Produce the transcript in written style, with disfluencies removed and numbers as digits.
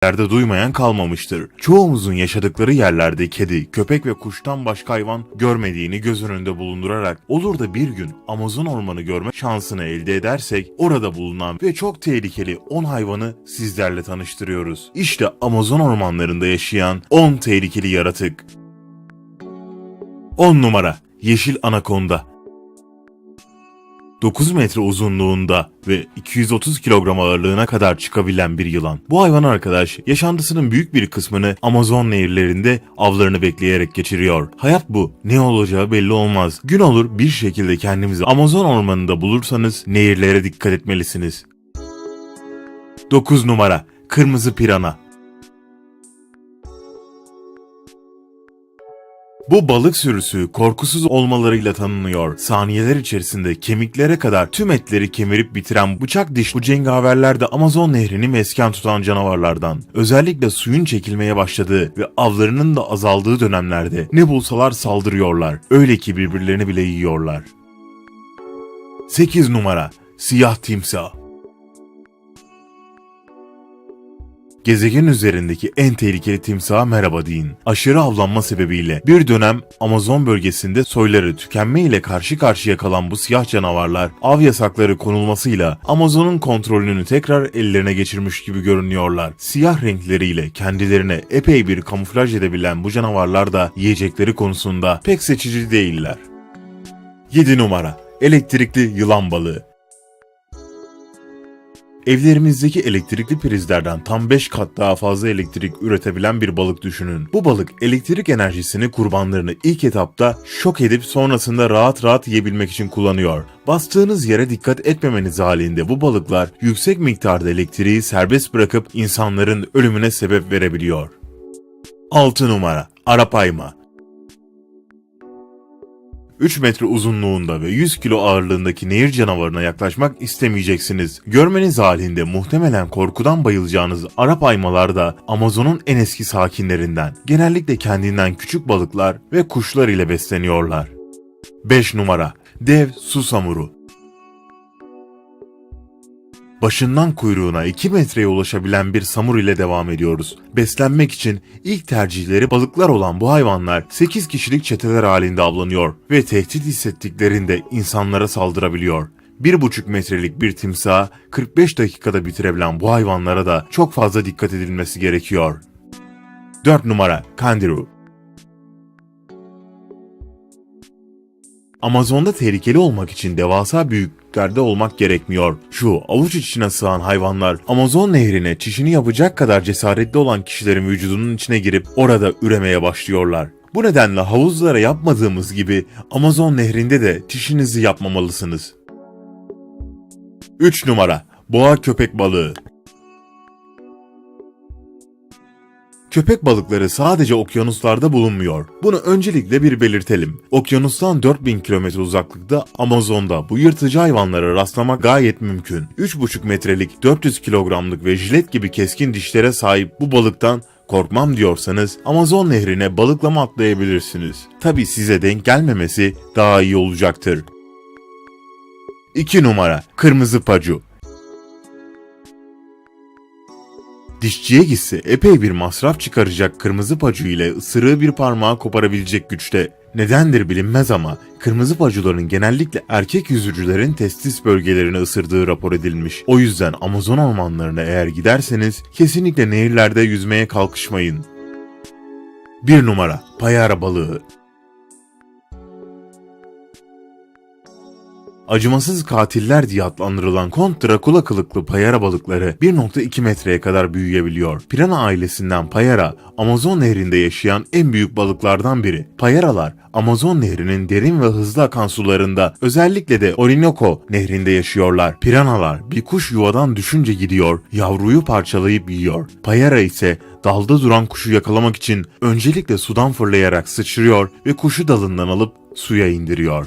yerde duymayan kalmamıştır. Çoğumuzun yaşadıkları yerlerde kedi, köpek ve kuştan başka hayvan görmediğini göz önünde bulundurarak olur da bir gün Amazon ormanı görme şansını elde edersek orada bulunan ve çok tehlikeli 10 hayvanı sizlerle tanıştırıyoruz. İşte Amazon ormanlarında yaşayan 10 tehlikeli yaratık. 10 numara Yeşil Anakonda. 9 metre uzunluğunda ve 230 kilogram ağırlığına kadar çıkabilen bir yılan. Bu hayvan arkadaş yaşantısının büyük bir kısmını Amazon nehirlerinde avlarını bekleyerek geçiriyor. Hayat bu. Ne olacağı belli olmaz. Gün olur bir şekilde kendinizi Amazon ormanında bulursanız nehirlere dikkat etmelisiniz. 9 numara Kırmızı Pirana. Bu balık sürüsü korkusuz olmalarıyla tanınıyor. Saniyeler içerisinde kemiklere kadar tüm etleri kemirip bitiren bıçak diş bu cengaverler de Amazon nehrini mesken tutan canavarlardan. Özellikle suyun çekilmeye başladığı ve avlarının da azaldığı dönemlerde ne bulsalar saldırıyorlar. Öyle ki birbirlerini bile yiyorlar. 8 numara Siyah Timsah. Gezegen üzerindeki en tehlikeli timsaha merhaba deyin. Aşırı avlanma sebebiyle bir dönem Amazon bölgesinde soyları tükenme ile karşı karşıya kalan bu siyah canavarlar av yasakları konulmasıyla Amazon'un kontrolünü tekrar ellerine geçirmiş gibi görünüyorlar. Siyah renkleriyle kendilerine epey bir kamuflaj edebilen bu canavarlar da yiyecekleri konusunda pek seçici değiller. 7 numara Elektrikli Yılan Balığı. Evlerimizdeki elektrikli prizlerden tam 5 kat daha fazla elektrik üretebilen bir balık düşünün. Bu balık elektrik enerjisini kurbanlarını ilk etapta şok edip sonrasında rahat rahat yiyebilmek için kullanıyor. Bastığınız yere dikkat etmemeniz halinde bu balıklar yüksek miktarda elektriği serbest bırakıp insanların ölümüne sebep verebiliyor. 6 numara Arapayma. 3 metre uzunluğunda ve 100 kilo ağırlığındaki nehir canavarına yaklaşmak istemeyeceksiniz. Görmeniz halinde muhtemelen korkudan bayılacağınız arapaymalar da Amazon'un en eski sakinlerinden. Genellikle kendinden küçük balıklar ve kuşlar ile besleniyorlar. 5 numara Dev Susamuru. Başından kuyruğuna 2 metreye ulaşabilen bir samur ile devam ediyoruz. Beslenmek için ilk tercihleri balıklar olan bu hayvanlar 8 kişilik çeteler halinde avlanıyor ve tehdit hissettiklerinde insanlara saldırabiliyor. 1,5 metrelik bir timsahı 45 dakikada bitirebilen bu hayvanlara da çok fazla dikkat edilmesi gerekiyor. 4 numara Kangaroo. Amazon'da tehlikeli olmak için devasa büyüklüklerde olmak gerekmiyor. Şu avuç içine sığan hayvanlar Amazon nehrine çişini yapacak kadar cesaretli olan kişilerin vücudunun içine girip orada üremeye başlıyorlar. Bu nedenle havuzlara yapmadığımız gibi Amazon nehrinde de çişinizi yapmamalısınız. 3 numara Boğa Köpek Balığı. Köpek balıkları sadece okyanuslarda bulunmuyor. Bunu öncelikle bir belirtelim. Okyanustan 4000 kilometre uzaklıkta Amazon'da bu yırtıcı hayvanlara rastlamak gayet mümkün. 3,5 metrelik 400 kilogramlık ve jilet gibi keskin dişlere sahip bu balıktan korkmam diyorsanız Amazon nehrine balıklama atlayabilirsiniz. Tabi size denk gelmemesi daha iyi olacaktır. 2 numara Kırmızı Pacu. Dişçiye gitse epey bir masraf çıkaracak kırmızı pacu ile ısırığı bir parmağı koparabilecek güçte. Nedendir bilinmez ama kırmızı pacuların genellikle erkek yüzücülerin testis bölgelerini ısırdığı rapor edilmiş. O yüzden Amazon ormanlarına eğer giderseniz kesinlikle nehirlerde yüzmeye kalkışmayın. 1 numara Payara Balığı. Acımasız katiller diye adlandırılan Kont Drakula kılıklı payara balıkları 1,2 metreye kadar büyüyebiliyor. Pirana ailesinden payara, Amazon nehrinde yaşayan en büyük balıklardan biri. Payaralar, Amazon nehrinin derin ve hızlı akan sularında, özellikle de Orinoco nehrinde yaşıyorlar. Piranalar bir kuş yuvadan düşünce gidiyor, yavruyu parçalayıp yiyor. Payara ise dalda duran kuşu yakalamak için öncelikle sudan fırlayarak sıçrıyor ve kuşu dalından alıp suya indiriyor.